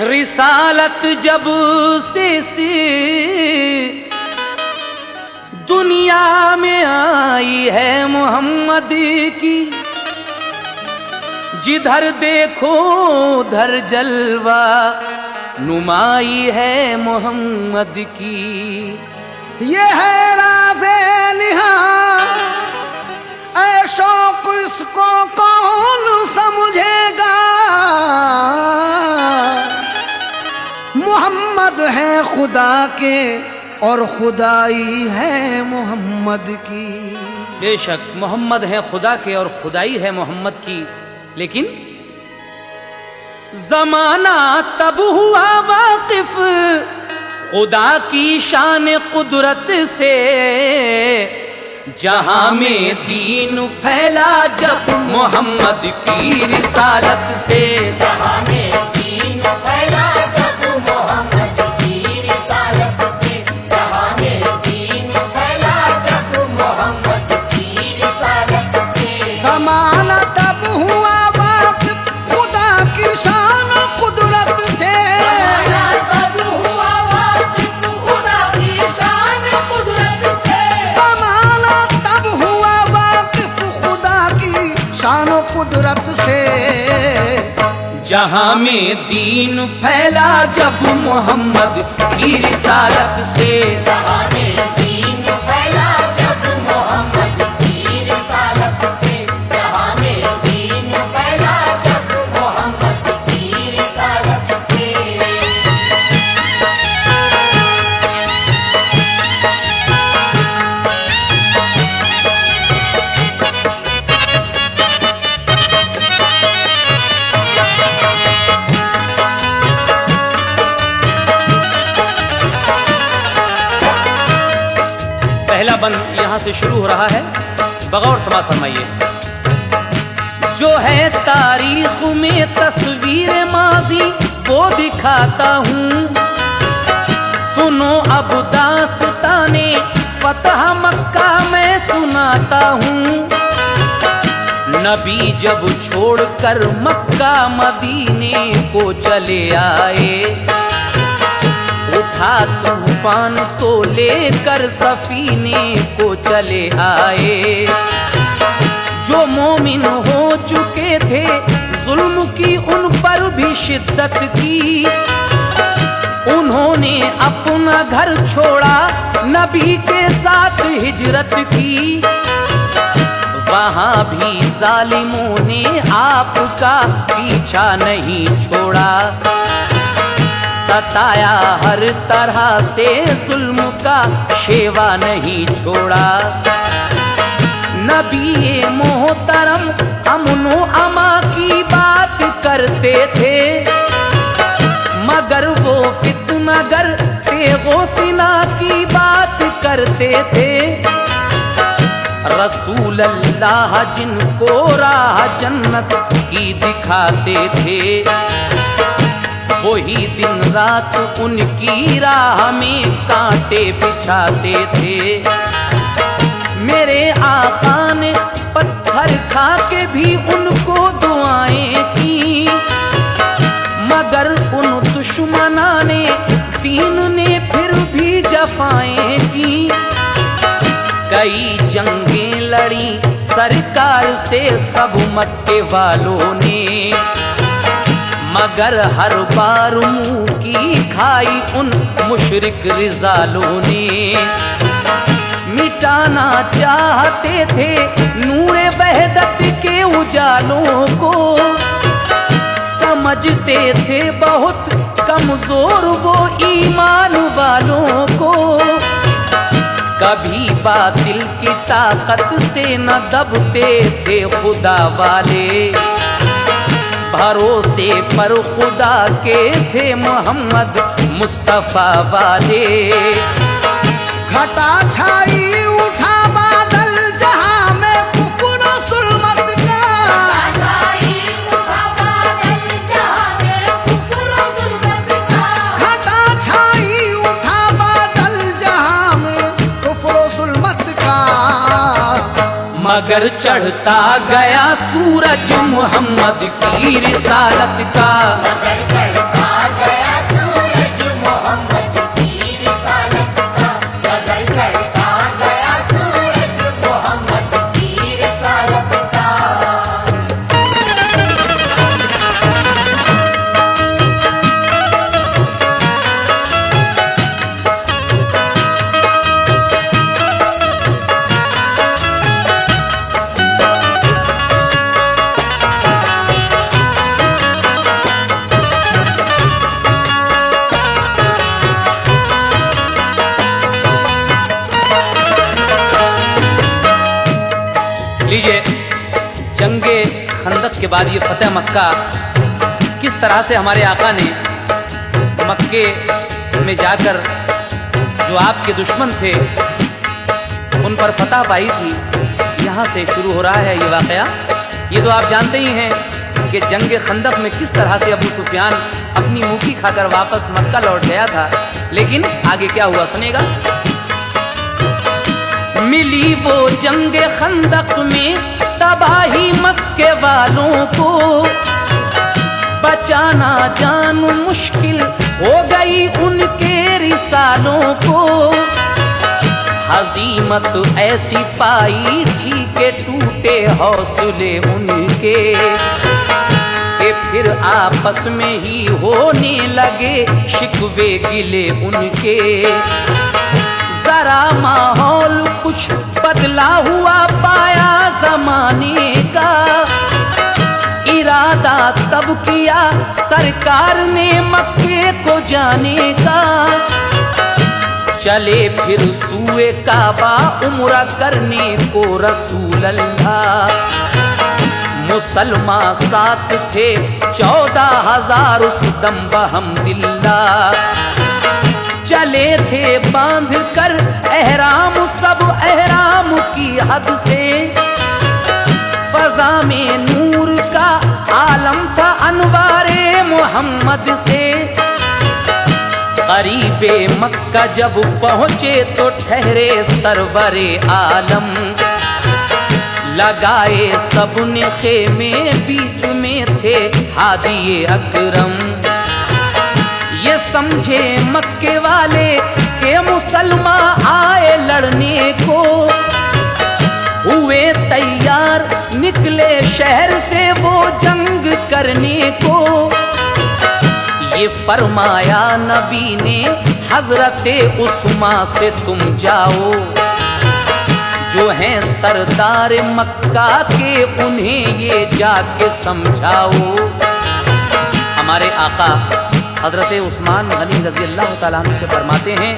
रिसालत जब से दुनिया में आई है मोहम्मद की, जिधर देखो उधर जलवा नुमाई है मोहम्मद की। ये है राज़े निहा, ऐ शौक इसको कौन समझेगा। मोहम्मद है खुदा के और खुदाई है मोहम्मद की। बेशक मोहम्मद है खुदा के और खुदाई है मोहम्मद की, लेकिन जमाना तब हुआ वाकिफ खुदा की शान कुदरत से, जहां में दीन फैला जब मोहम्मद की रिसालत से। जहां में दीन फैला जब मोहम्मद की रिसालत से, जहां में दीन फैला जब मोहम्मद की रिसालत से। ज़माना तब हुआ वाकिफ खुदा की शान कुदरत से, ज़माना तब हुआ वाकिफ खुदा की शान कुदरत से। ज़माना तब हुआ वाकिफ खुदा की शान कुदरत से। जहां में दीन फैला जब मोहम्मद की रिसालत से। जहां में दीन फैला जब मोहम्मद की रिसालत से, जहां में दीन फैला जब मोहम्मद की रिसालत से। पहला बंद यहां से शुरू हो रहा है, बगौर समाज फरमाइए। जो है तारीख में तस्वीर माजी वो दिखाता हूँ, सुनो अब दास्ताने फतह मक्का मैं सुनाता हूँ। नबी जब छोड़कर मक्का मदीने को चले आए, उठा तूफान तो लेकर सफीने को चले आए। जो मोमिन हो चुके थे जुल्म की उन पर भी शिद्दत की, उन्होंने अपना घर छोड़ा नबी के साथ हिजरत की। वहां भी जालिमों ने आपका पीछा नहीं छोड़ा, सताया हर तरह से जुल्म का शेवा नहीं छोड़ा। नबी मोहतरम अमनो अमा की बात करते थे, मगर वो फितनागर तेगो सिना की बात करते थे। रसूल अल्लाह जिनको राह जन्नत की दिखाते थे, वही दिन रात उनकी राह में कांटे बिछाते थे। मेरे आका ने पत्थर खा के भी उनको दुआएं की, मगर उन दुश्मना ने दीन ने फिर भी जफाएं की। कई जंगें लड़ी सरकार से सब मक्के वालों ने, मगर हर बार मुंह की खाई उन मुशरिक रिजालों ने। मिटाना चाहते थे नूरे वहदत के उजालों को, समझते थे बहुत कमजोर वो ईमान वालों को। कभी बातिल की ताकत से न दबते थे खुदा वाले, भरोसे पर खुदा के थे मोहम्मद मुस्तफा वाले। घटा छाई उठा बादल जहां में कुफर जुल्मत का, घटा छाई उठा बादल जहां में कुफर जुल्मत का। मगर चढ़ता गया सूरज मोहम्मद की रिसालत का, मगर चढ़ता गया इसके बाद ये फतेह मक्का किस तरह से हमारे आका ने मक्के में जाकर जो आपके दुश्मन थे उन पर फतह पाई थी, यहाँ से शुरू हो रहा है ये वाक़या। ये तो आप जानते ही हैं कि जंग खंदक में किस तरह से अबू सुफियान अपनी मुंह खाकर वापस मक्का लौट गया था। लेकिन आगे क्या हुआ सुनेगा। मिली वो जंग खंदक में तबाही मक्के वालों को, बचाना जान मुश्किल हो गई उनके रिसालों को। हजीमत ऐसी पाई थी कि टूटे हौसले उनके, कि फिर आपस में ही होने लगे शिकवे गिले उनके। जरा माहौल कुछ बदला हुआ पाया जमाने का, इरादा तब किया सरकार ने मक्के को जाने का। चले फिर सूए काबा उम्रा करने को रसूल अल्लाह। मुसलमान साथ थे 14,000 उस दम बहम्दिल्लाह। चले थे बांध कर एहराम सब एहराम की हद से, फजा में नूर का आलम था अनवारे मोहम्मद से। करीबे मक्का जब पहुंचे तो ठहरे सरवरे आलम, लगाए सबने खेमे बीच में थे हादिए अकरम। ये समझे मक्के वाले के मुसलमान आए लड़ने को, हुए तैयार निकले शहर से वो जंग करने को। ये फरमाया नबी ने हजरते उस्मा से तुम जाओ, जो हैं सरदार मक्का के उन्हें ये जाके समझाओ। हमारे आका हजरत उस्मान गनी रजी अल्लाह ताला अन्हु से फरमाते हैं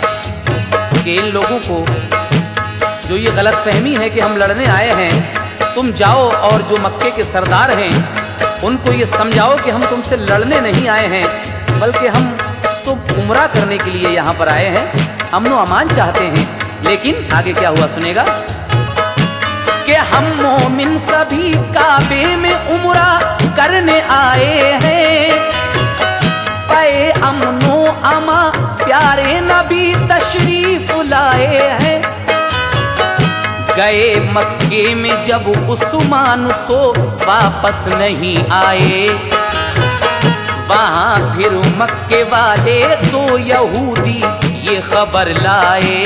कि इन लोगों को जो ये गलत फहमी है कि हम लड़ने आए हैं, तुम जाओ और जो मक्के के सरदार हैं उनको ये समझाओ कि हम तुमसे लड़ने नहीं आए हैं, बल्कि हम तो उम्रा करने के लिए यहाँ पर आए हैं, अमन अमान चाहते हैं। लेकिन आगे क्या हुआ सुनेगा कि हम मोमिन सभी काबे में उम्रा करने आए हैं। पे अमनो अमा प्यारे नबी तशरीफ लाए हैं। गए मक्के में जब उस्मान तो वापस नहीं आए, वहां फिर मक्के वाले दो यहूदी ये खबर लाए।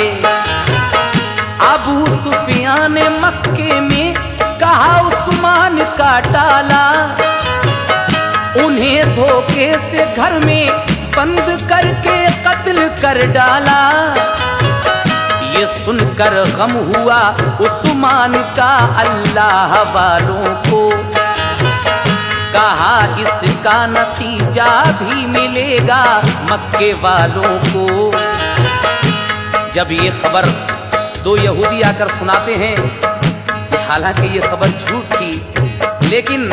अबू सुफियान ने मक्के में कहा उस्मान का टाला, उन्हें धोखे से घर में बंद करके कत्ल कर डाला। ये सुनकर गम हुआ उस्मान का अल्लाह वालों को, कहा इसका नतीजा भी मिलेगा मक्के वालों को। जब ये खबर दो यहूदी आकर सुनाते हैं, हालांकि ये खबर झूठ थी, लेकिन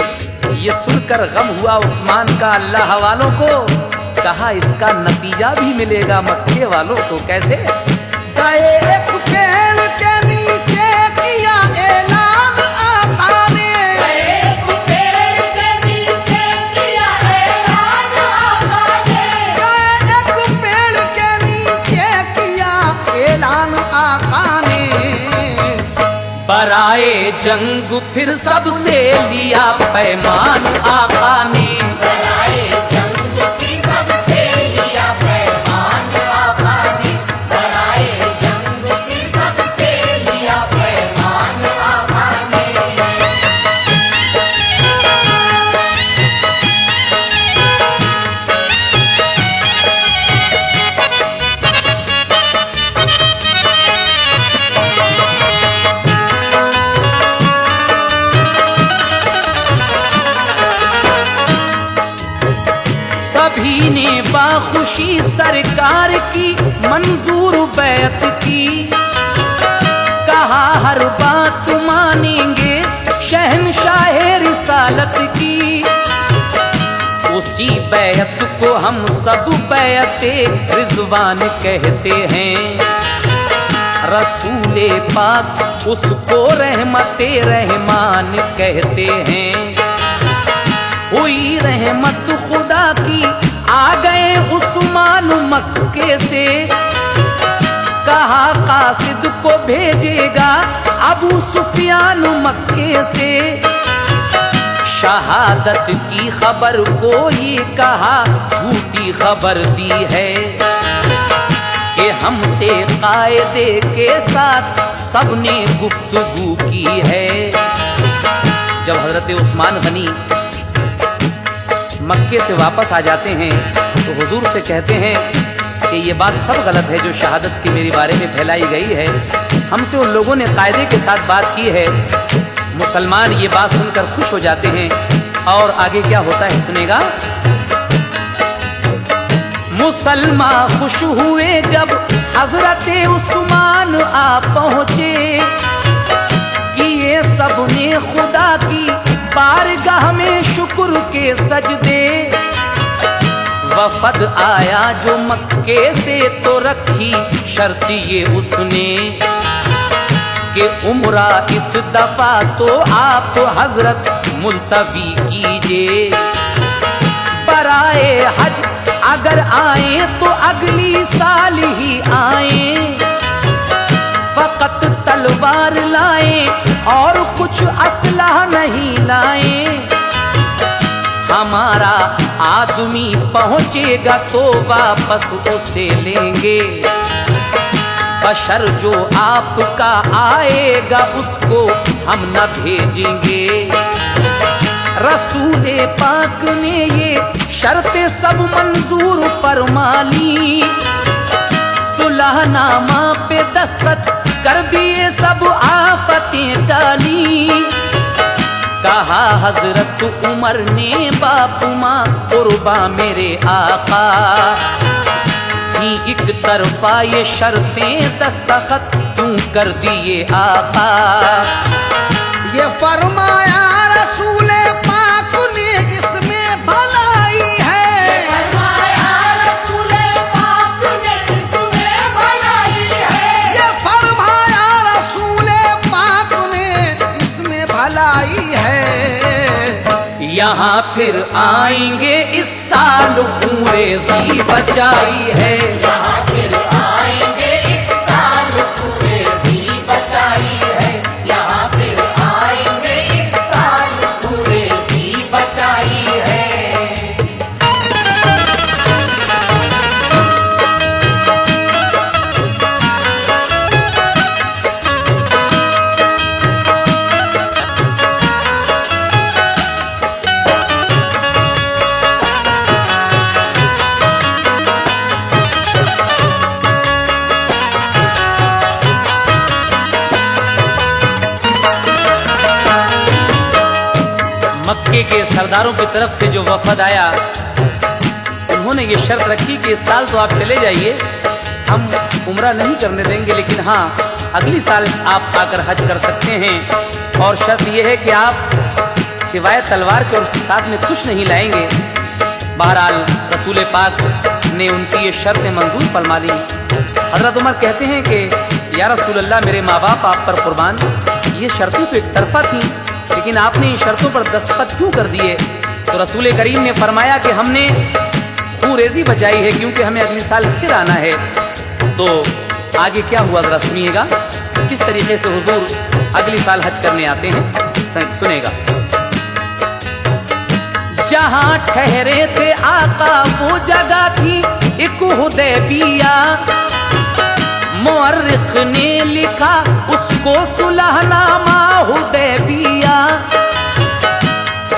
ये सुनकर गम हुआ उस्मान का अल्लाह वालों को, कहा इसका नतीजा भी मिलेगा मक्के वालों को। कैसे? गए एक पेड़ के नीचे किया ऐलान आका ने, एक पेड़ के नीचे किया ऐलान आका ने। गए एक पेड़ के नीचे किया ऐलान आका ने। बराए जंग फिर सबसे लिया पैमान आका ने। बराए जंग की सबसे लिया पैमान आका ने। बराए जंग की सबसे लिया पैमान आका ने। सभी ने बाखुशी सरकार की मंजूर बैत की, कहा हर बात मानेंगे शहंशाह रिसालत की। उसी बैत को हम सब बैते रिजवान कहते हैं। रसूले पाक उसको रहमते रहमान कहते हैं। हुई रहमत खुदा की आ गए उस्मान मक्के से, कहा कासिद को भेजेगा अबू सुफियान मक्के से। शहादत की खबर को ये कहा झूठी खबर दी है कि हमसे कायदे के साथ सबने गुफ्तगू की है। जब हजरत उस्मान गनी मक्के से वापस आ जाते हैं तो हुजूर से कहते हैं कि ये बात सब गलत है जो शहादत की मेरे बारे में फैलाई गई है। हमसे उन लोगों ने कायदे के साथ बात की है। मुसलमान ये बात सुनकर खुश हो जाते हैं और आगे क्या होता है सुनेगा। मुसलमान खुश हुए जब हजरत उस्मान आ पहुंचे, किए सबने खुदा की बारगाह में शुक्र के सजदे। वफद आया जो मक्के से तो रखी शर्त ये उसने कि उम्रा इस दफा तो आप हजरत मुल्तवी कीजिए। बराए हज अगर आए तो अगली साल ही आए। फकत तलवार लाए और कुछ असलहा नहीं लाए। हमारा आदमी पहुंचेगा तो वापस उसे लेंगे। बशर जो आपका आएगा उसको हम न भेजेंगे। रसूले पाक ने ये शर्तें सब मंजूर फरमा ली। सुलहनामा पे दस्तखत कर दिए सब आफतें टाली। कहा हजरत उमर ने बाप माँ कुर्बा मेरे आका ही एक तरफा ये शर्तें दस्तखत क्यों कर दिए आका। ये फरमाया रसूले पाक ने इसमें भलाई है। फरमाया रसूले पाक ने इसमें भलाई है। ये फरमाया रसूले पाक ने इसमें भलाई है। यहाँ फिर आएंगे इस साल पूरे जी बचाई है। यहाँ फिर आएंगे इस साल पूरे जी बचाई है। यहाँ फिर आएंगे इस साल पूरे जी बचाई है। मक्के के सरदारों की तरफ से जो वफद आया उन्होंने ये शर्त रखी कि इस साल तो आप चले जाइए, हम उम्रा नहीं करने देंगे, लेकिन हाँ अगली साल आप आकर हज कर सकते हैं। और शर्त यह है कि आप सिवाय तलवार के और साथ में कुछ नहीं लाएंगे। बहरहाल रसूल पाक ने उनकी ये शर्तें मंजूर फरमा ली। हजरत उमर कहते हैं कि या रसूल अल्लाह, मेरे माँ बाप आप पर कुर्बान, ये शर्तें तो एक तरफा थी, लेकिन आपने इन शर्तों पर दस्तखत क्यों कर दिए। तो रसूल करीम ने फरमाया कि हमने खूरेजी बचाई है क्योंकि हमें अगले साल फिर आना है। तो आगे क्या हुआ जरा सुनिएगा, किस तरीके से हुजूर अगली साल हज करने आते हैं, सुनेगा। जहां ठहरे थे आका वो जगह थी एक हुदैबिया। मुअर्रिख ने लिखा उसको सुलहनामा हुदैबिया।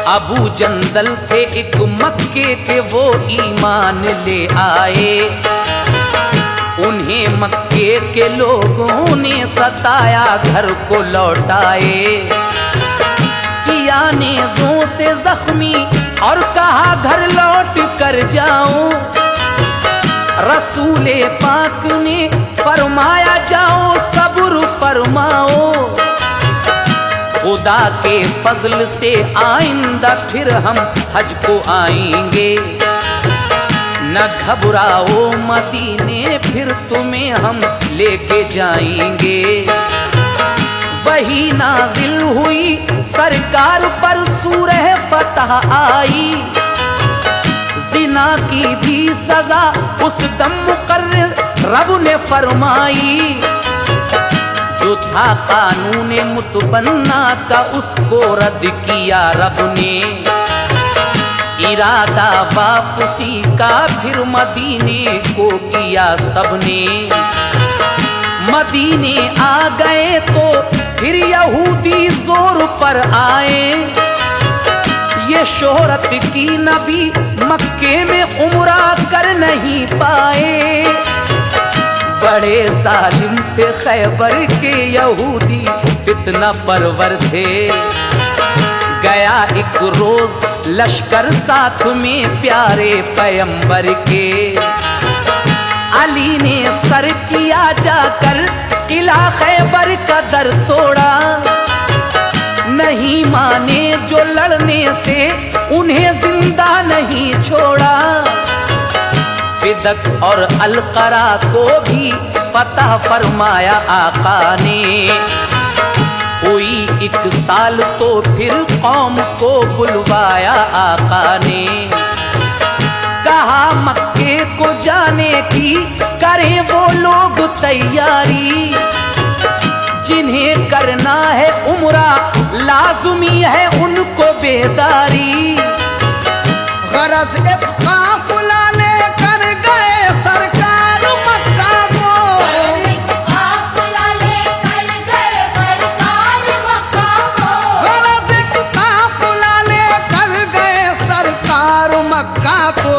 अबू जंदल थे एक मक्के के, वो ईमान ले आए। उन्हें मक्के के लोगों ने सताया, घर को लौटाए। किया नेज़ों से जख्मी और कहा घर लौट कर जाओ। रसूले पाक ने फरमाया जाओ सब्र फरमाओ। खुदा के फजल से आइंदा फिर हम हज को आएंगे। न घबराओ मदीने फिर तुम्हें हम लेके जाएंगे। वही नाजिल हुई सरकार पर सूरह फतह आई। जिना की भी सजा उस दम मुकर्रर रब ने फरमाई। जो था कानून मुतबन्ना का उसको रद्द किया रब ने। इरादा वापसी का फिर मदीने को किया सबने। मदीने आ गए तो फिर यहूदी जोर पर आए। ये शोहरत की नबी मक्के में उम्रा कर नहीं पाए। बड़े जालिम थे खैबर के यहूदी फितना परवर थे। गया एक रोज लश्कर साथ में प्यारे पैगंबर के। अली ने सर किया जाकर किला खैबर का दर तोड़ा। नहीं माने जो लड़ने से उन्हें जिंदा नहीं छोड़ा। फिदक और अलकरा को भी फतह फरमाया आका ने। हुई 1 साल तो फिर कौम को बुलवाया आका ने। कहा मक्के को जाने की करें वो लोग तैयारी। जिन्हें करना है उम्रा लाजुमी है उनको बेदारी। गरज एक काफिला लेकर गए सरकार मक्का को। काफिला लेकर गए सरकार मक्का को। गरज एक काफिला लेकर गए सरकार मक्का को।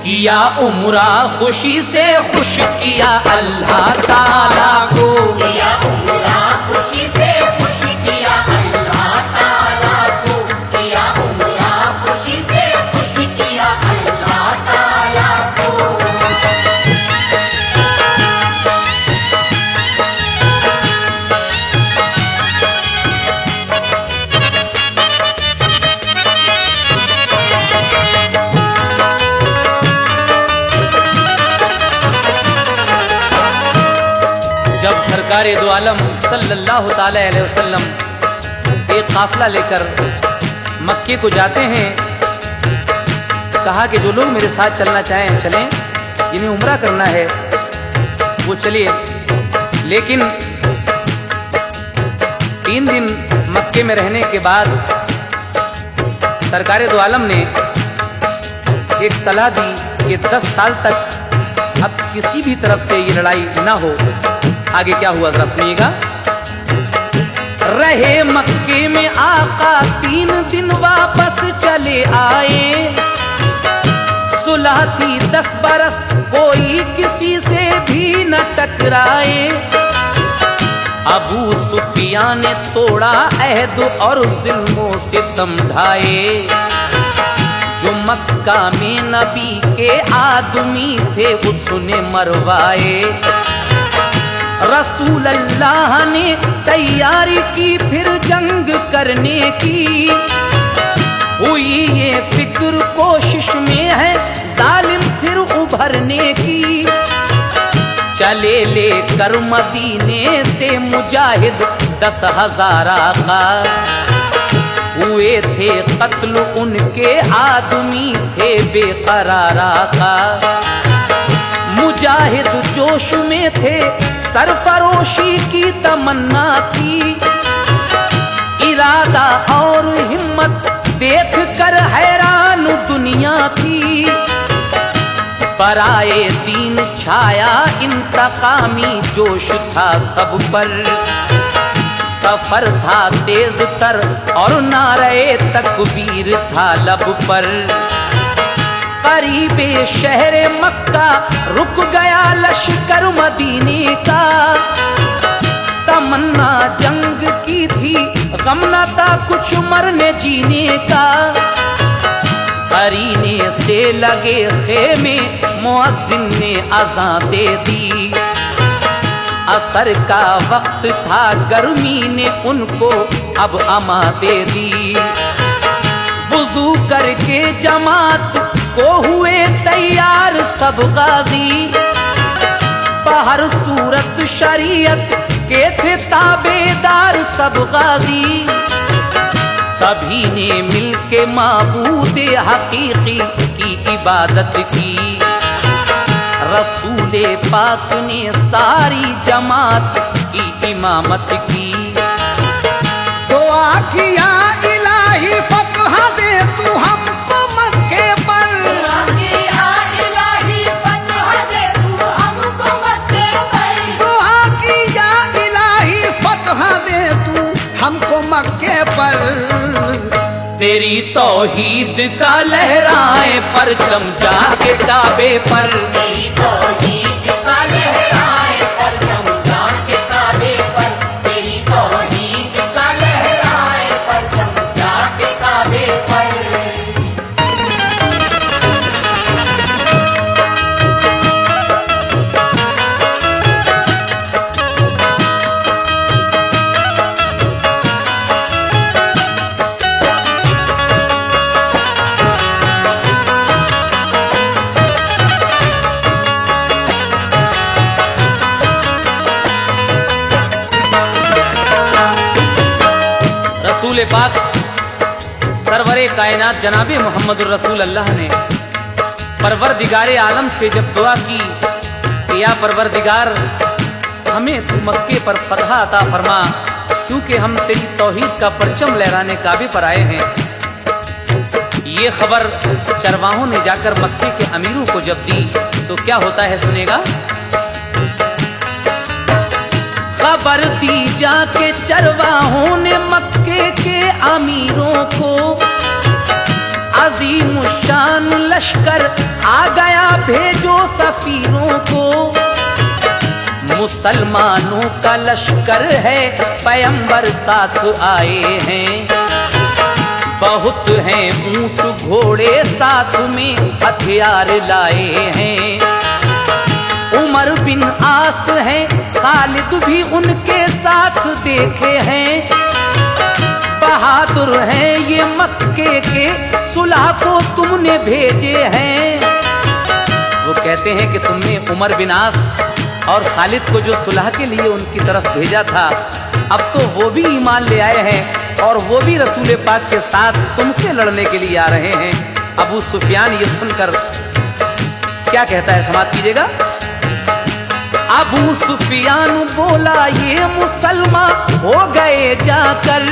किया उम्रा खुशी से खुश किया अल्लाह ताला को। किया उम्रा खुशी से खुश किया अल्लाह ताला को। किया उम्रा खुशी से खुश किया अल्लाह ताला को। जब सरकार दो आलम सल्लल्लाहु ताला अलैहि वसल्लम एक काफिला लेकर मक्के को जाते हैं। कहा कि जो लोग मेरे साथ चलना चाहें चलें, जिन्हें उम्रा करना है वो चलिए। लेकिन 3 दिन मक्के में रहने के बाद सरकार दो आलम ने एक सलाह दी कि 10 साल तक अब किसी भी तरफ से ये लड़ाई ना हो। आगे क्या हुआ जरा सुनिएगा। रहे मक्के में आका 3 दिन वापस चले आए। सुलह थी 10 बरस कोई किसी से भी न टकराए। अबू सुफियान ने तोड़ा अहद और जुल्मों से सितम ढाए। जो मक्का में नबी के आदमी थे उसने मरवाए। रसूल अल्लाह ने तैयारी की फिर जंग करने की। हुई ये फिक्र कोशिश में है जालिम फिर उभरने की। चले लेकर मदीने से मुजाहिद 10,000 का। हुए थे कत्ल उनके आदमी थे बेकरारा का। मुजाहिद जोश में थे सरफरोशी की तमन्ना थी। इरादा और हिम्मत देख कर हैरान दुनिया थी। बराए दीन छाया इंतकामी जोश था सब पर। सफर था तेज तर और नारे तकबीर था लब पर। करीबे शहर मक्का रुक गया लश्कर मदीने का। तमन्ना जंग की थी गम न था कुछ मरने जीने का। करीने से लगे खेमे मुअज्जिन ने अज़ान दे दी। असर का वक्त था गर्मी ने उनको अब अमा दे दी। वुजू करके जमात को हुए तैयार सब गाजी, बाहर सूरत शरीयत के थे ताबेदार सब गाजी। सभी ने मिलके माबूद हकीकी की इबादत की। रसूले पाक ने सारी जमात की इमामत की। दुआ किया इलाही फतह दे तू हमको मक्के पर। दुआ किया इलाही फतह दे तू हमको मक्के पर। तेरी तौहीद का लहराए परचम जाके काबे पर। तेरी तौहीद का लहराए परचम जाके काबे पर। तेरी तौहीद का लहराए परचम जाके काबे पर। रसूल पाक सरवरे कायनात जनाबे मोहम्मद रसूल अल्लाह ने परवरदिगार आलम से जब दुआ की कि या परवरदिगार हमें तू मक्के पर फतह अता फरमा, क्योंकि हम तेरी तौहीद का परचम लहराने काबे पर आए हैं। ये खबर चरवाहों ने जाकर मक्के के अमीरों को जब दी तो क्या होता है सुनेगा। खबर दी जाके चरवाहों ने मक्के के अमीरों को। अजीम शान लश्कर आ गया भेजो सफीरों को। मुसलमानों का लश्कर है पैगंबर साथ आए हैं। बहुत हैं ऊंट घोड़े साथ में हथियार लाए हैं। उमर बिन आस है खालिद भी उनके साथ देखे हैं। बहादुर हैं ये मक्के के सुलह को तुमने भेजे हैं। वो कहते हैं कि तुमने उमर बिन आस और खालिद को जो सुलह के लिए उनकी तरफ भेजा था, अब तो वो भी ईमान ले आए हैं और वो भी रसूल पाक के साथ तुमसे लड़ने के लिए आ रहे हैं। अबू सुफियान ये सुनकर क्या कहता है समाप्त कीजिएगा। अबू सुफियान बोला ये मुसलमान हो गए जाकर।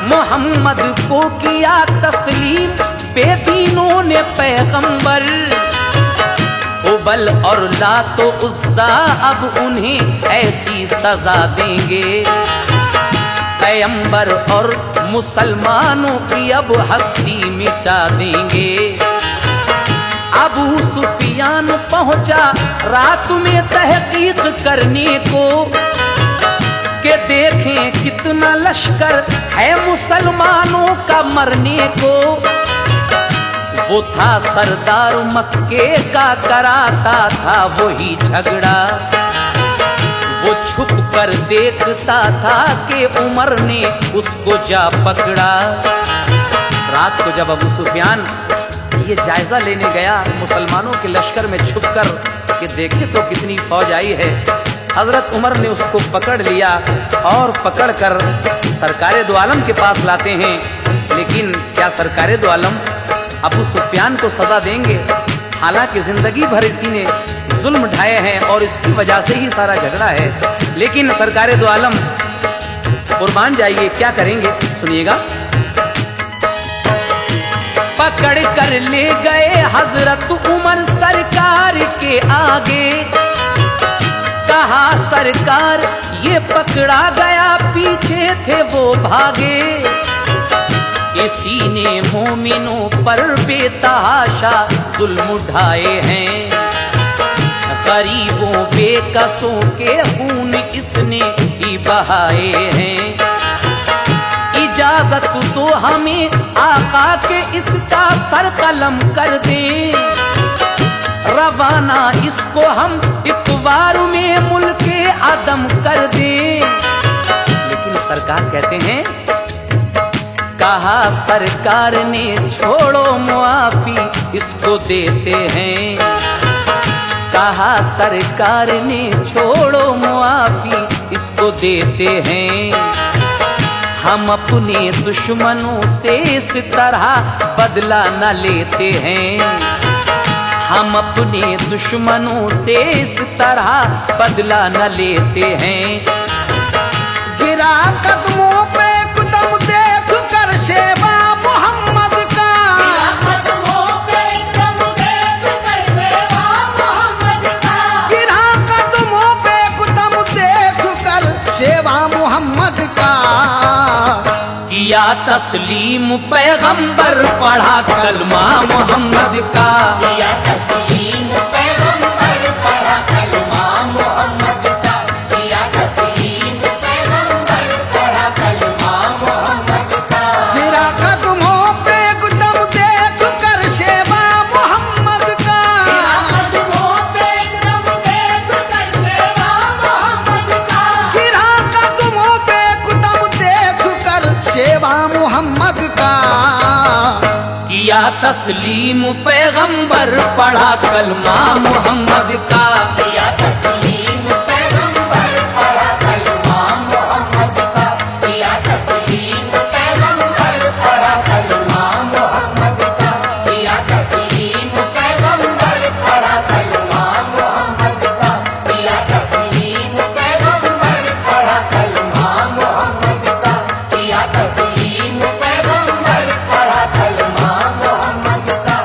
मोहम्मद को किया तस्लीम बेदीनों ने पैगंबर। उबल और लात उज़्ज़ा अब उन्हें ऐसी सजा देंगे। पैगंबर और मुसलमानों की अब हस्ती मिटा देंगे। अबू सुफियान पहुंचा रात में तहकीक करने को कि देखें कितना लश्कर है मुसलमानों का मरने को। वो था सरदार मक्के का कराता था वही झगड़ा। वो छुप कर देखता था कि उमर ने उसको जा पकड़ा। रात को जब अबू सुफियान ये जायजा लेने गया मुसलमानों के लश्कर में छुपकर कि देखे तो कितनी फौज आई है, हजरत उमर ने उसको पकड़ लिया और पकड़कर सरकारे दो आलम के पास लाते हैं। लेकिन क्या सरकारे दो आलम अबू सुफियान को सजा देंगे? हालांकि जिंदगी भर इसी ने जुल्म ढाए हैं और इसकी वजह से ही सारा झगड़ा है। लेकिन सरकारे दो आलम कुर्बान जाइए, क्या करेंगे सुनिएगा। पकड़ कर ले गए हजरत उमर सरकार के आगे। कहा सरकार ये पकड़ा गया, पीछे थे वो भागे। इसी ने मोमिनों पर बेतहाशा जुल्म उठाए हैं। गरीबों बेकसों के खून इसने ही बहाए हैं। इजाजत तो हमें आका के इसका सर कलम कर दें। रवाना इसको हम इतवार में मुल्के आदम कर दें। लेकिन सरकार कहते हैं, कहा सरकार ने छोड़ो मुआफी इसको देते हैं। कहा सरकार ने छोड़ो मुआफी इसको देते हैं। हम अपने दुश्मनों से इस तरह बदला न लेते हैं। हम अपने दुश्मनों से इस तरह बदला न लेते हैं। गिरा कदमों पे कदम देख कर शेवा मोहम्मद का। कदमों पे कदम देख कर सेवा मोहम्मद का। गिरा कदमों पे कदम देख कर शेवा मोहम्मद का। किया तस्लीम पैगंबर पढ़ा कलमा मोहम्मद का। किया तस्लीम पैगंबर पढ़ा कलमा मोहम्मद का। किया तस्लीम पैगंबर पढ़ा कलमा मोहम्मद का। गिरा कदमों पे कदम देख कर शेवा मोहम्मद का। कदमों पे कदम देख कर सेवा मोहम्मद का। गिरा कदमों पे कदम देख कर शेवा मोहम्मद का। किया तस्लीम पैगंबर पढ़ा कलमा मोहम्मद का। किया तस्लीम पैगंबर पढ़ा कलमा मोहम्मद का। किया तस्लीम पैगंबर पढ़ा कलमा मोहम्मद का। किया तस्लीम पैगंबर पढ़ा कलमा मोहम्मद का। किया तस्लीम पैगंबर पढ़ा कलमा मोहम्मद का। किया तस्लीम पैगंबर पढ़ा कलमा मोहम्मद का।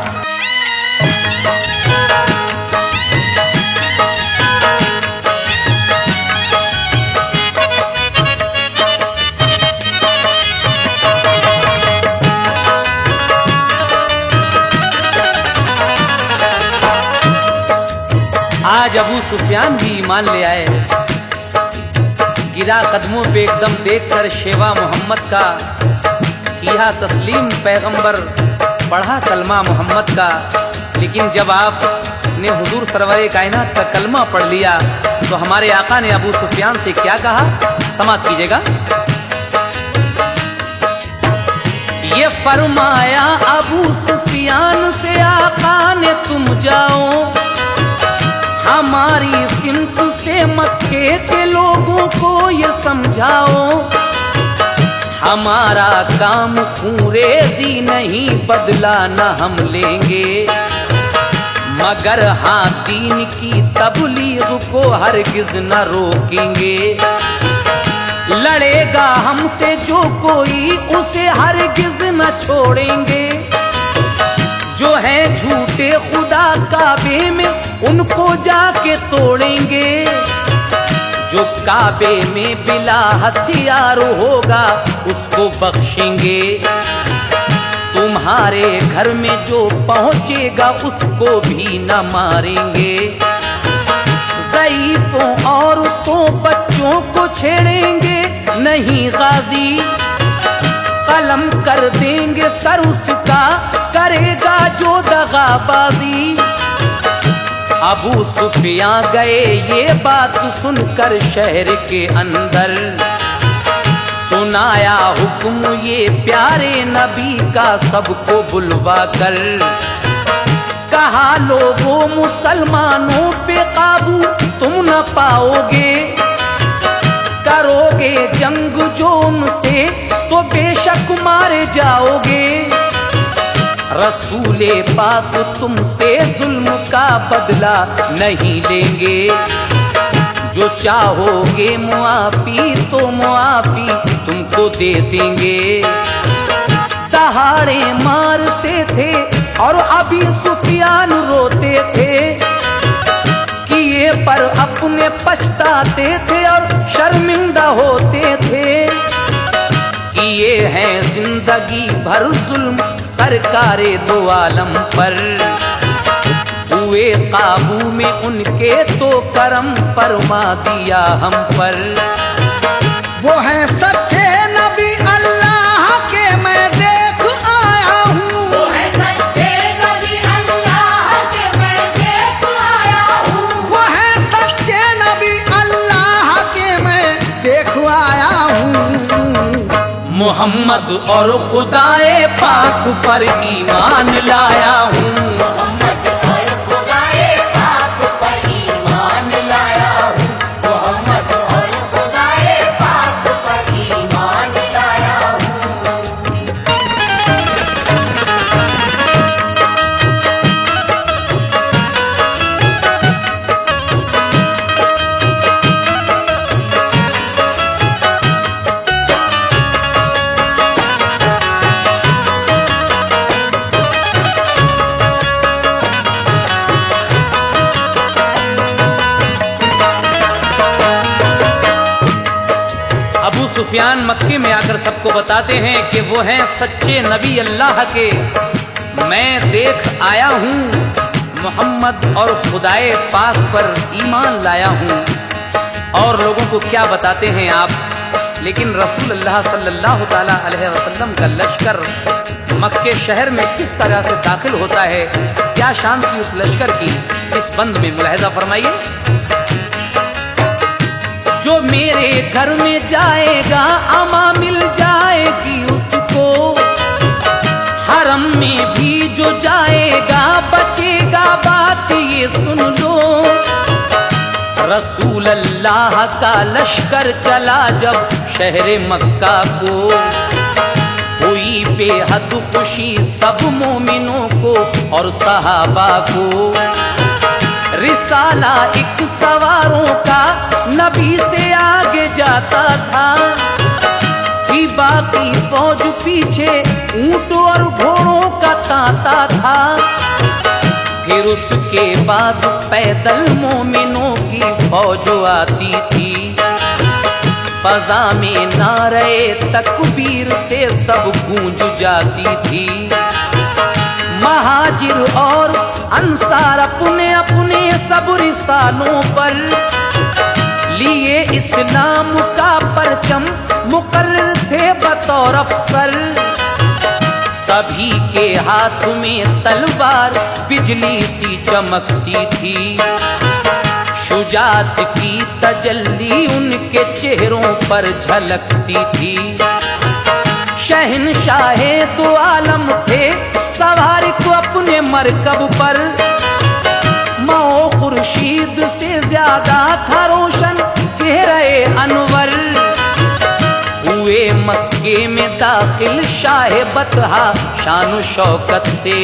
आज अबू सुफियान भी ईमान ले आए। गिरा कदमों पे एकदम देखकर शेवा मोहम्मद का। किया तस्लीम पैगंबर पढ़ा कलमा मोहम्मद का। लेकिन जब आपने हुजूर सरवर कायनात का कलमा पढ़ लिया तो हमारे आका ने अबू सुफियान से क्या कहा, समाअत कीजिएगा। ये फरमाया अबू सुफियान से आका ने, तुम जाओ हमारी सिमत से मक्के के लोगों को ये समझाओ, हमारा काम खूंरेजी नहीं, बदला न हम लेंगे, मगर हाँ दीन की तबलीग को हरगिज न रोकेंगे। लड़ेगा हमसे जो कोई उसे हरगिज न छोड़ेंगे। जो है झूठे खुदा काबे में उनको जाके तोड़ेंगे। जो काबे में बिला हथियार होगा उसको बख्शेंगे। तुम्हारे घर में जो पहुंचेगा उसको भी न मारेंगे। ज़ईफों औरतों बच्चों को छेड़ेंगे नहीं गाजी, कलम कर देंगे सर उसका, करेगा जो दगाबाजी। अबू सुफियान गए ये बात सुनकर शहर के अंदर, सुनाया हुक्म ये प्यारे नबी का सबको बुलवा कर। कहा लोगों मुसलमानों पे काबू तुम न पाओगे, करोगे जंग जो उनसे तो बेशक मारे जाओगे। रसूले पाक तुमसे जुल्म का बदला नहीं लेंगे। जो चाहोगे मुआफी तो मुआफी तुमको दे देंगे। दहाड़े मारते थे और अभी सुफियान रोते थे, किए पर अपने पछताते थे और शर्मिंदा होते थे। किए हैं जिंदगी भर जुल्म सरकारे दो आलम पर, हुए काबू में उनके तो करम फरमा दिया हम पर। वो है सच्चे नबी अल्लाह के मैं देख आया हूँ। वो है सच्चे नबी अल्लाह के मैं देख आया हूँ। वो है सच्चे नबी अल्लाह के मैं देख आया हूँ। मोहम्मद और खुदाए पाक पर ईमान लाया हूँ। मोहम्मद और खुदाए पाक पर ईमान लाया हूँ। मोहम्मद और खुदाए पाक पर ईमान लाया हूँ। अबू सुफियान मक्के में आकर सबको बताते हैं कि वो हैं सच्चे नबी अल्लाह के। मैं देख आया हूँ मोहम्मद और खुदाए पाक पर ईमान लाया हूँ। और लोगों को क्या बताते हैं आप, लेकिन रसूल अल्लाह सल्लल्लाहु ताला अलैहि वसल्लम का लश्कर मक्के शहर में किस तरह से दाखिल होता है, क्या शान थी उस लश्कर की, इस बंद में मुलाहिजा फरमाइए। जो मेरे घर में जाएगा अमा मिल जाएगी उसको, हरम में भी जो जाएगा बचेगा, बात ये सुन लो। रसूल अल्लाह का लश्कर चला जब शहरे मक्का को, हुई बेहद खुशी सब मोमिनों को और सहाबा को। रिसाला एक सवारों का नबी से आगे जाता था, कि बाकी फौज पीछे ऊंट और घोड़ों का तांता था। फिर उसके बाद पैदल मोमिनों की फौज आती थी, फजा में नारे तकबीर से सब गूंज जाती थी। महाजिर और अंसार अपने अपने सब रिसालों पर लिए इस्लाम का परचम मुकर्रर थे बतौर अफसर। सभी के हाथ में तलवार बिजली सी चमकती थी, शुजात की तजल्ली उनके चेहरों पर झलकती थी। शहंशाहे दो आलम थे सवार को अपने मरकब पर, मौ खुर्शीद से ज्यादा था रोशन चेहरे अनवर। हुए मक्के में दाखिल शाह बतहा शान शौकत से,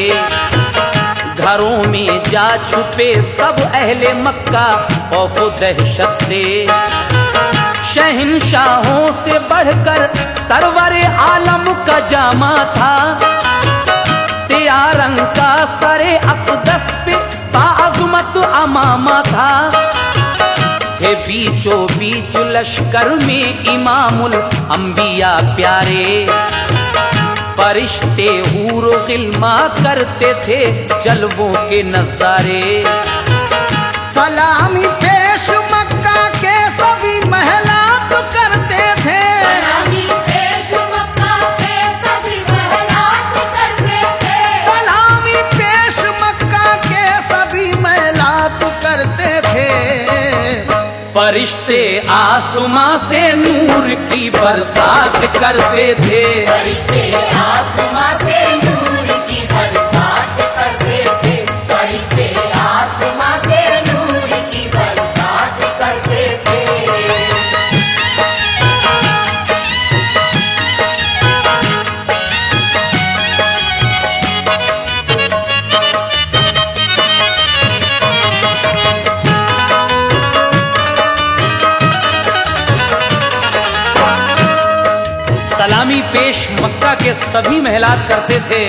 घरों में जा छुपे सब अहले मक्का खौफ दहशत से। शहंशाहों से बढ़कर सरवर आलम का जामा था, सिया रंग का सरे अक़दस पे बाअज़मत अमामा था। थे बीचों बीच लश्कर में इमामुल अंबिया प्यारे, फरिश्ते हूर गिल्मा करते थे जलवों के नजारे। सलामी पेश मक्का के सभी महलात करते थे, सलामी पेश मक्का के सभी महलात करते थे। सलामी पेश मक्का के सभी महलात करते थे। फरिश्ते आसमां से नूर की बरसात करते थे, फरिश्ते आसमां से नूर की बरसात करते थे। फरिश्ते आसमां से नूर की बरसात करते थे। सलामी पेश मक्का के सभी महलात करते थे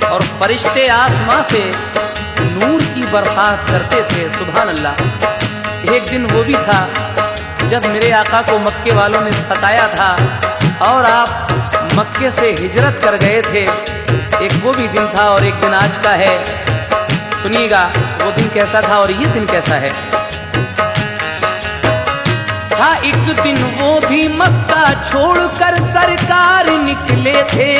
और फरिश्ते आसमां से नूर की बरसात करते थे। सुभान अल्लाह। एक दिन वो भी था जब मेरे आका को मक्के वालों ने सताया था और आप मक्के से हिजरत कर गए थे। एक वो भी दिन था और एक दिन आज का है। सुनिएगा वो दिन कैसा था और ये दिन कैसा है। था एक दिन वो भी मक्का छोड़कर सरकार निकले थे,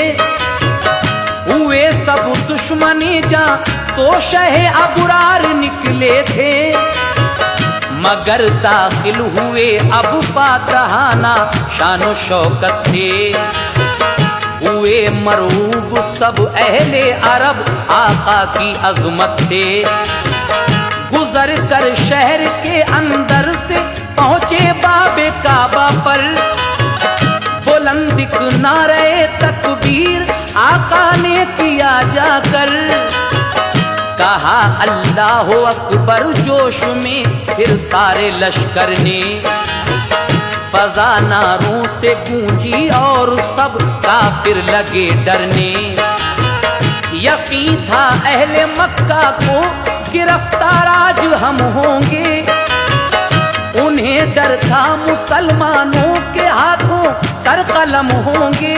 हुए सब दुश्मनी जा तो शहे अबरार निकले थे। मगर दाखिल हुए अब फातहाना शानो शौकत से, हुए मरहूब सब अहले अरब आका की अजमत से। गुजर कर शहर के अंदर से पहुंचे बाबे काबा पर। बुलंद एक नारे तकबीर आका ने किया जाकर। कहा अल्लाह अकबर जोश में फिर सारे लश्कर ने। फजा नारों से गूंजी और सब काफिर लगे डरने। यकीन था अहले मक्का को गिरफ्तार आज हम होंगे। उन्हें डर था मुसलमानों के हाथों सर कलम होंगे।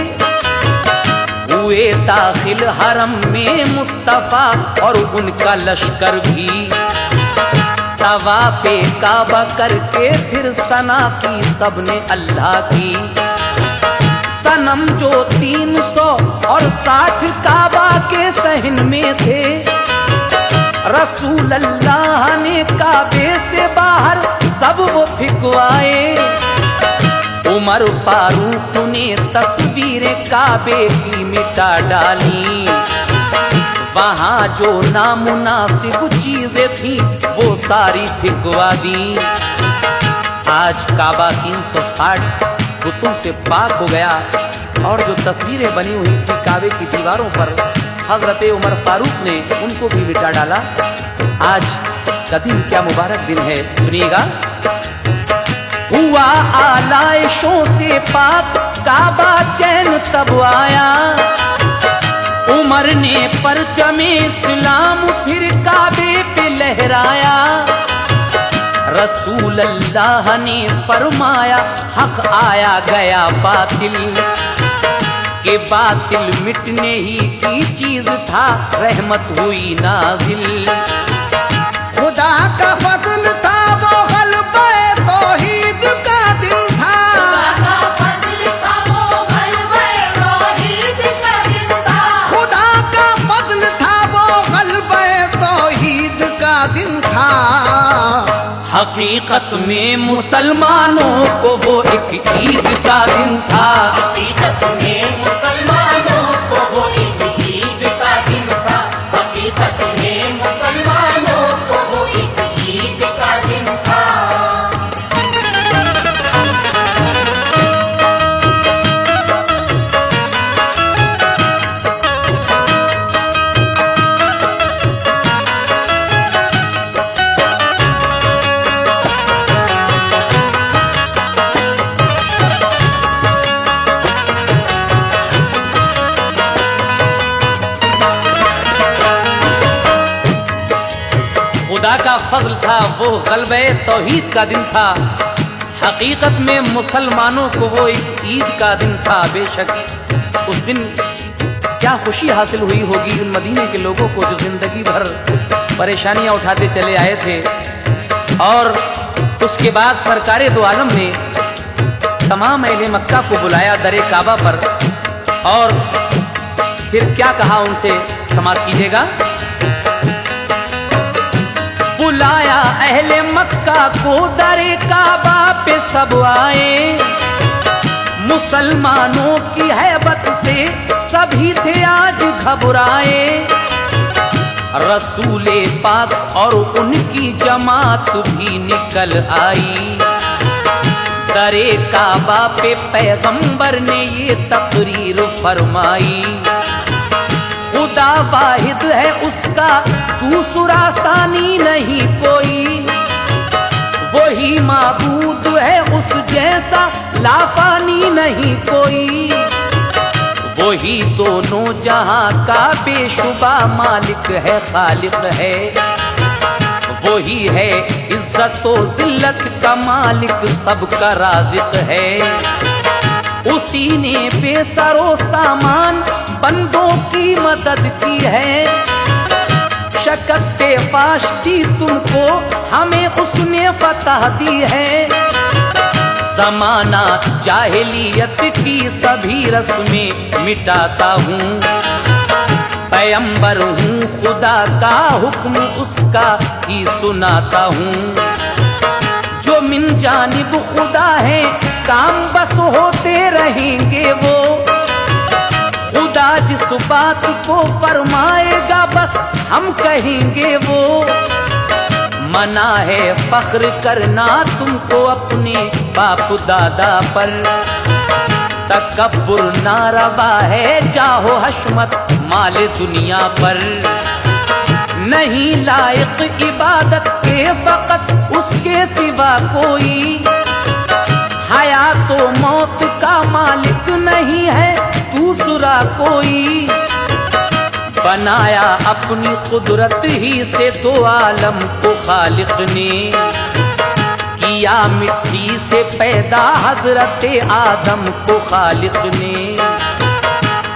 हुए दाखिल हरम में मुस्तफा और उनका लश्कर भी। तवाफे काबा करके फिर सना की सबने अल्लाह की। सनम जो 360 काबा के सहन में थे। रसूल अल्लाह ने काबे से बाहर सब वो फिकवाए। उमर फारूक ने तस्वीरें काबे की मिटा डाली। वहाँ जो नामुनासिब चीजें थी वो सारी फिकवा दी। आज काबा 360 बुतों से पाक हो गया और जो तस्वीरें बनी हुई थी काबे की दीवारों पर हजरत उमर फारूक ने उनको भी मिटा डाला। आज का दिन क्या मुबारक दिन है, सुनिएगा। हुआ आलाइशों से पाक काबा चैन तब आया। उमर ने परचमे इस्लाम फिर काबे पे लहराया। रसूल अल्लाह ने फरमाया हक आया गया बातिल। के बातिल मिटने ही की चीज था रहमत हुई नाजिल। खुदा का फजल था वो गलबे तौहीद का दिन था। खुदा का फजल था वो गलबे तौहीद का दिन था। हकीकत में मुसलमानों को वो एक ईद का दिन था। हकीकत में मुसलमानों को वो एक ईद का दिन था। हकीकत में मुसलमानों को वो एक ईद का दिन था। खुदा का फजल था वो गलबे तौहीद का दिन था। हकीकत में मुसलमानों को वो एक ईद का दिन था। बेशक उस दिन क्या खुशी हासिल हुई होगी उन मदीने के लोगों को जो जिंदगी भर परेशानियां उठाते चले आए थे। और उसके बाद सरकारे दो आलम ने तमाम अहले मक्का को बुलाया दरे काबा पर और फिर क्या कहा उनसे, समाप्त कीजिएगा। बुलाया अहले मक्का को दरे काबा पे सब आए। मुसलमानों की हैबत से सभी थे आज घबराए। रसूले पाक और उनकी जमात भी निकल आई। दरे काबा पे पैगंबर ने ये तकरीर फरमाई। खुदा वाहिद है उसका दूसरा सानी नहीं कोई। वही माबूद है उस जैसा लाफानी नहीं कोई। वही दोनों जहां का बेशुबा मालिक है, खालिक है। वही है इज्जत व जिल्लत का मालिक, सबका राज़िक है। उसी ने बेसरो सामान बंदों की मदद की है। शिकस्ते फाश दी तुमको, हमें उसने फतह दी है। ज़माना जाहिलियत की सभी रस्में मिटाता हूँ। पैगंबर हूँ खुदा का, हुक्म उसका ही सुनाता हूँ। जो मिन जानिब खुदा है काम बस होते रहेंगे वो। खुदा जिस बात को फरमाएगा बस हम कहेंगे वो। मना है फख्र करना तुमको अपने बाप दादा पर, तकब्बुर नारवा है चाहो हशमत माल दुनिया पर। नहीं लायक इबादत के फकत उसके सिवा कोई, हया तो मौत का मालिक नहीं है दूसरा कोई। बनाया अपनी कुदरत ही से दो आलम को खालिक ने, किया मिट्टी से पैदा हजरत आदम को खालिक ने।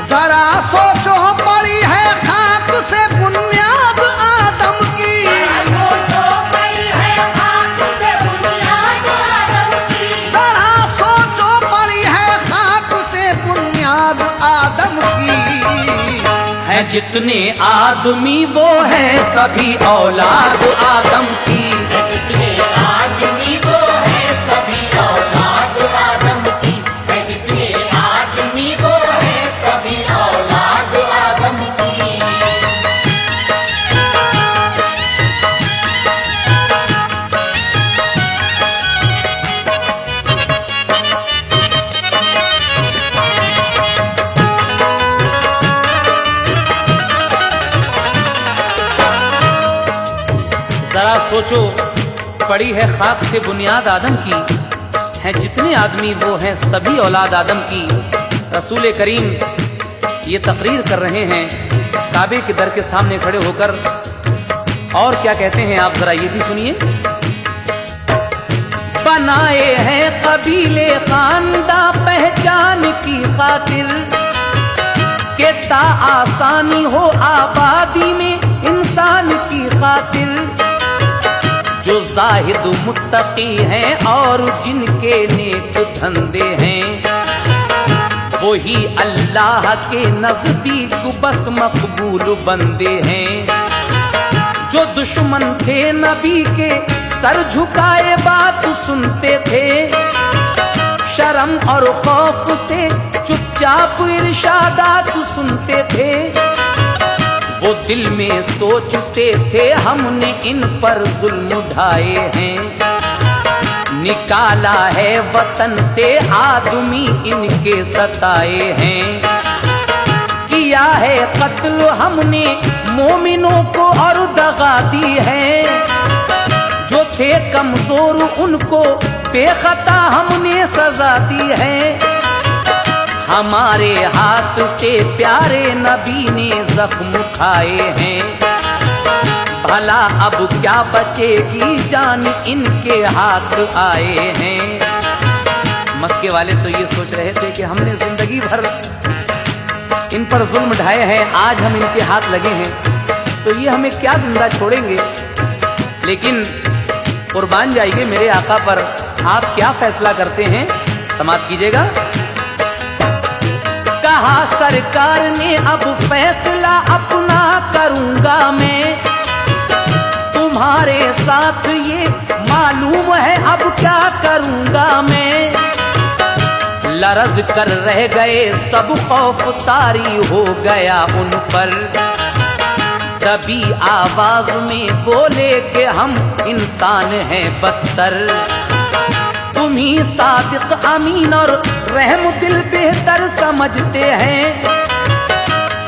जरा सोचो पड़ी है खाक से बुनियाद आदम की, सोचो पड़ी है खाक से बुनियाद आदम की, जरा सोचो पड़ी है खाक से बुनियाद आदम की। है जितने आदमी वो है सभी औलाद आदम की। जितने आदमी वो है सभी औलाद आदम की, जितने आदमी वो है सभी औलाद आदम की। जरा सोचो पड़ी है खाक से बुनियाद आदम की, हैं जितने आदमी वो हैं सभी औलाद आदम की। रसूल करीम ये तकरीर कर रहे हैं काबे के दर के सामने खड़े होकर, और क्या कहते हैं आप जरा ये भी सुनिए। बनाए हैं कबीले खानदा पहचान की खातिर, के ता आसानी हो आबादी में इंसान की खातिर। जो जाहिद मुत्तकी हैं और जिनके नेक धंधे हैं, वही अल्लाह के नजदीक बस मकबूल बंदे हैं। जो दुश्मन थे नबी के सर झुकाए बात सुनते थे, शर्म और खौफ से चुपचाप इरशादात सुनते थे। वो दिल में सोचते थे हमने इन पर जुल्म उठाए हैं, निकाला है वतन से आदमी इनके सताए हैं। किया है कत्ल हमने मोमिनों को और दगा दी है, जो थे कमजोर उनको बेखता हमने सजा दी है। हमारे हाथ से प्यारे नबी ने जख्म खाए हैं, भला अब क्या बचेगी जान इनके हाथ आए हैं। मक्के वाले तो ये सोच रहे थे कि हमने जिंदगी भर इन पर जुल्म ढाए हैं, आज हम इनके हाथ लगे हैं तो ये हमें क्या जिंदा छोड़ेंगे। लेकिन कुर्बान जाइए मेरे आका पर, आप क्या फैसला करते हैं समाप्त कीजिएगा। कहा सरकार ने अब फैसला अपना करूंगा मैं, तुम्हारे साथ ये मालूम है अब क्या करूंगा मैं। लरज कर रह गए सब खौफ तारी हो गया उन पर, तभी आवाज में बोले कि हम इंसान हैं बदतर। तुम्ही सादिक अमीन और रहम दिल बेहतर समझते हैं,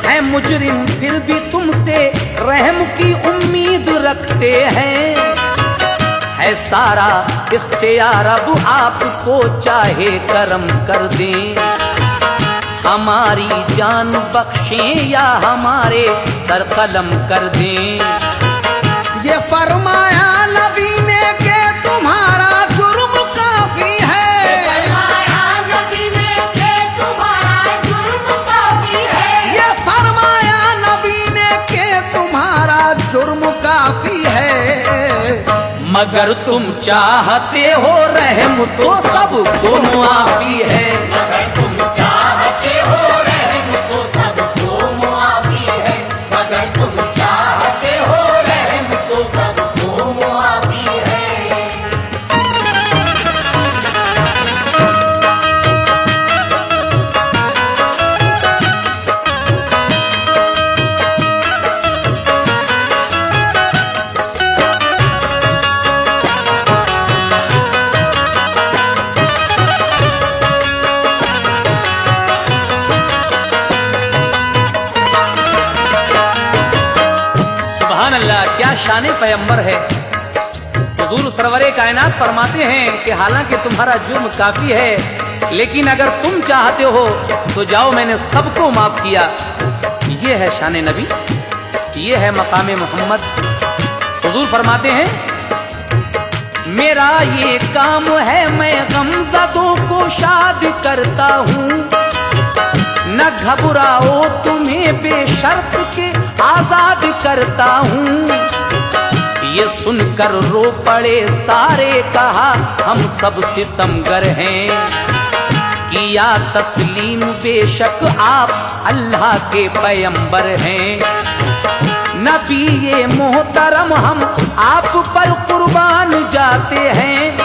है मुजरिम फिर भी तुमसे रहम की उम्मीद रखते हैं। है सारा इख्तियार अब आपको चाहे करम कर दें, हमारी जान बख्शें या हमारे सर कलम कर दें। ये फरमाया नबी ने कि तुम्हारा जुर्म काफी है, फरमाया नबी ने कि तुम्हारा जुर्म काफी है। ये फरमाया नबी ने कि तुम्हारा जुर्म काफी है। मगर तुम चाहते हो रहम तो सबको मुआफी है। मगर तुम चाहते हो रहम तो सबको मुआफी है, मगर तुम चाहते हो रहम तो सबको मुआफी है। अल्लाह, क्या शान पैगंबर है। हुजूर सरवरे कायनात फरमाते हैं कि हालांकि तुम्हारा जुर्म काफी है, लेकिन अगर तुम चाहते हो तो जाओ, मैंने सबको माफ किया। ये है शान नबी, ये है मकाम मोहम्मद। हुजूर फरमाते हैं, मेरा ये काम है, मैं गमज़दों को शाद करता हूँ, न घबराओ तुम्हें बेशर्त के आजाद करता हूँ। ये सुनकर रो पड़े सारे, कहा हम सब सितमगर हैं, किया तस्लीम बेशक आप अल्लाह के पैगंबर हैं। नबी ये मोहतरम हम आप पर कुर्बान जाते हैं,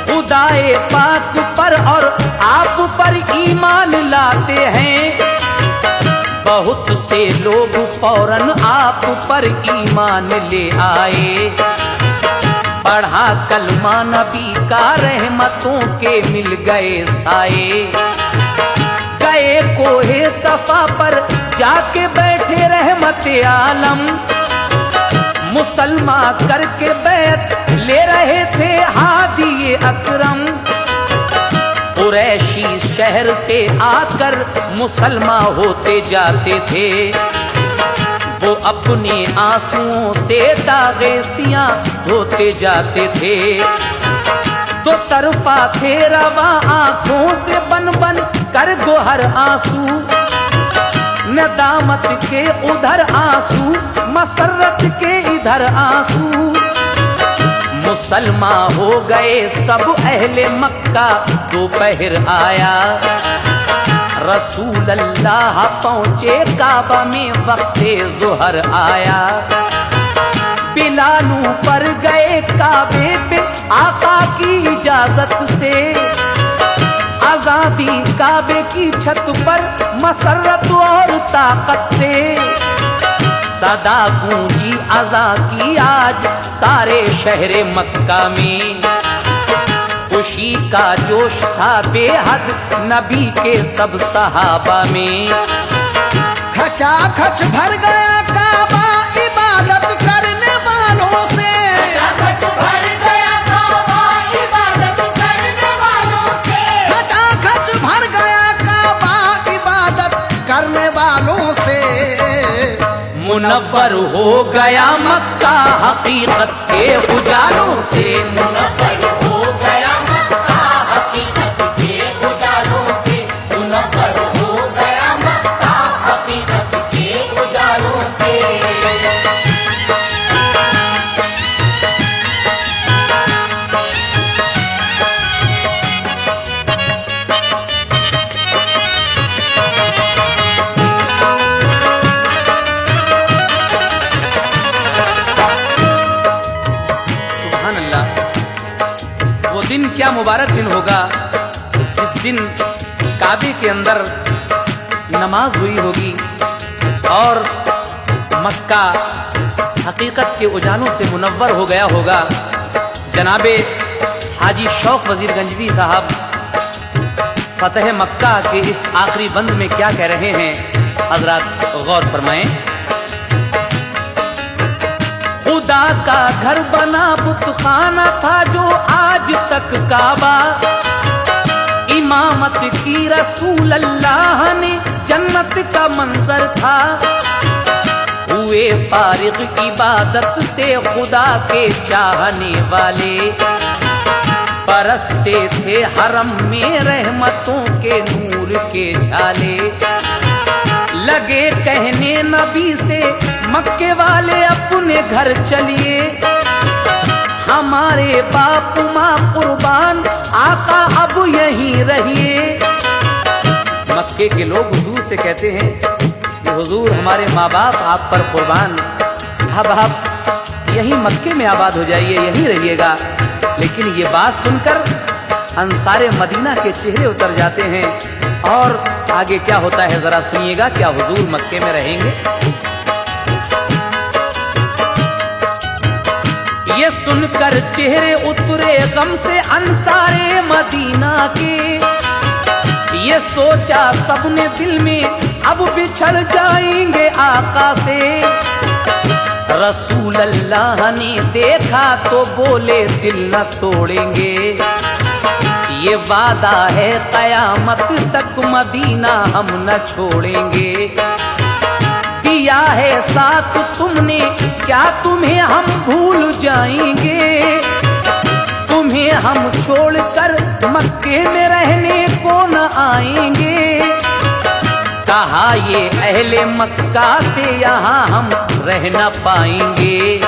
खुदाए पाक पर और आप पर ईमान लाते हैं। बहुत से लोग फौरन आप पर ईमान ले आए, पढ़ा कलमा नबी का रहमतों के मिल गए साए। गए कोहे सफा पर जाके बैठे रहमते आलम, मुसलमान करके बैत ले रहे थे हादी अकरम। कुरैशी शहर से आकर मुसलमान होते जाते थे, वो अपने आंसुओं से दागेसियां धोते जाते थे। दो तरफा थे रवा आंखों से बन बन कर गोहर आंसू, नदामत के उधर आंसू, मसरत के इधर आंसू। मुसलमान हो गए सब अहले मक्का, दोपहर आया रसूल अल्लाह पहुँचे काबा में, वक्ते ज़ुहर आया। बिलालू पर गए काबे पे आका की इजाजत से, आजादी काबे की छत पर मसरत और ताकत से। सदा गूंजी अज़ा की आज सारे शहरे मक्का में, खुशी का जोश था बेहद नबी के सब सहाबा में। खचा खच भर गया काबा इबादत करने वालों से, खच भर गया काबा इबादत करने वालों से, खचा खच भर गया काबा इबादत करने वालों से। मुनव्वर हो गया मक्का हकीकत के उजालों से, मुनव्वर हो गया मक्का हकीकत के उजालों से, मुनव्वर हो गया मक्का हकीकत के उजालों से। दिन क्या मुबारक दिन होगा जिस दिन काबे के अंदर नमाज हुई होगी और मक्का हकीकत के उजालों से मुनव्वर हो गया होगा। जनाबे हाजी शौक वजीर गंजवी साहब फतेह मक्का के इस आखिरी बंद में क्या कह रहे हैं, हजरात गौर फरमाएं। खुदा का घर बना बुतखाना था जो आज तक काबा, इमामत की रसूल अल्लाह ने जन्नत का मंजर था। हुए फारिग इबादत से खुदा के चाहने वाले, परस्ते थे हरम में रहमतों के नूर के झाले। लगे कहने नबी से मक्के वाले अपने घर चलिए, हमारे बाप माँ कुर्बान आका अब यहीं रहिए। मक्के के लोग हुजूर से कहते हैं कि हुजूर हमारे माँ बाप आप पर कुर्बान, अब आप यहीं मक्के में आबाद हो जाइए, यहीं रहिएगा। लेकिन ये बात सुनकर अंसारे मदीना के चेहरे उतर जाते हैं और आगे क्या होता है जरा सुनिएगा। क्या हुजूर मक्के में रहेंगे? ये सुनकर चेहरे उतरे गम से अंसारे मदीना के, ये सोचा सबने दिल में अब बिछड़ जाएंगे आका से। रसूल अल्लाह ने देखा तो बोले दिल न तोड़ेंगे, ये वादा है कयामत तक मदीना हम न छोड़ेंगे। दिया है साथ तुमने, क्या तुम्हें हम भूल जाएंगे, तुम्हें हम छोड़कर मक्के में रहने को न आएंगे। कहा ये अहले मक्का से यहाँ हम रह न पाएंगे,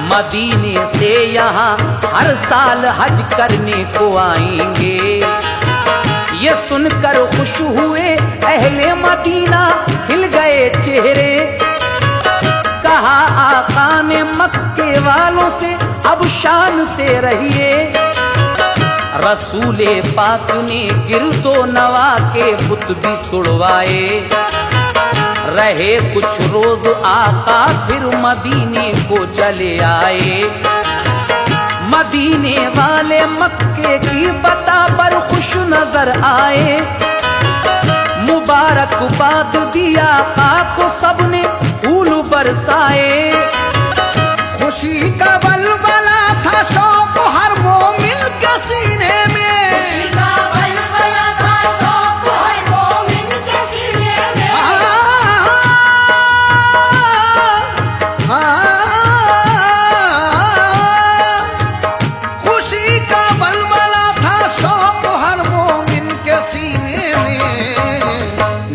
मदीने से यहाँ हर साल हज करने को आएंगे। ये सुनकर खुश हुए अहले मदीना, खिल गए चेहरे। कहा आका ने मक्के वालों से अब शान से रहिए। रसूले पाक ने गिरदो नवा के बुत भी तुड़वाए। रहे कुछ रोज आका फिर मदीने को चले आए। मदीने वाले मक्के की फतह पर खुश नजर आए। मुबारकबाद दिया आका को सबने फूल बरसाए। खुशी का बलबला था शौक हर मोमिन के सीने में, खुशी का बलबला था शौक हर मोमिन के सीने में। खुशी का बलबला था शौक हर मोमिन के सीने में।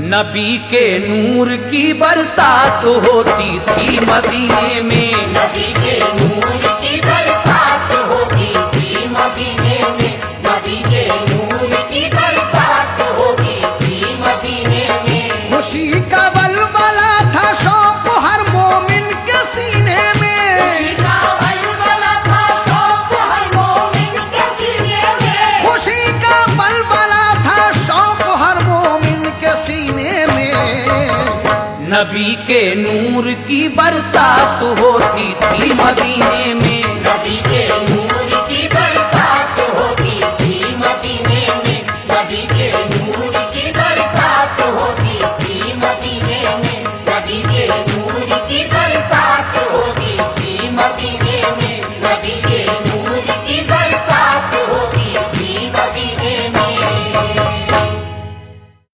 नबी के नूर की बरसात होती थी मदीने में, नबी के नूर की बरसात होती थी मदीने में, नबी के नूर की बरसात होती थी मदीने में। खुशी का बलबला था शौक हर मोमिन के सीने में। खुशी का बलबला था शौक हर मोमिन के सीने में। खुशी का बलबला था शौक हर मोमिन के सीने में। नबी के नूर की बरसात होती थी मदीने में।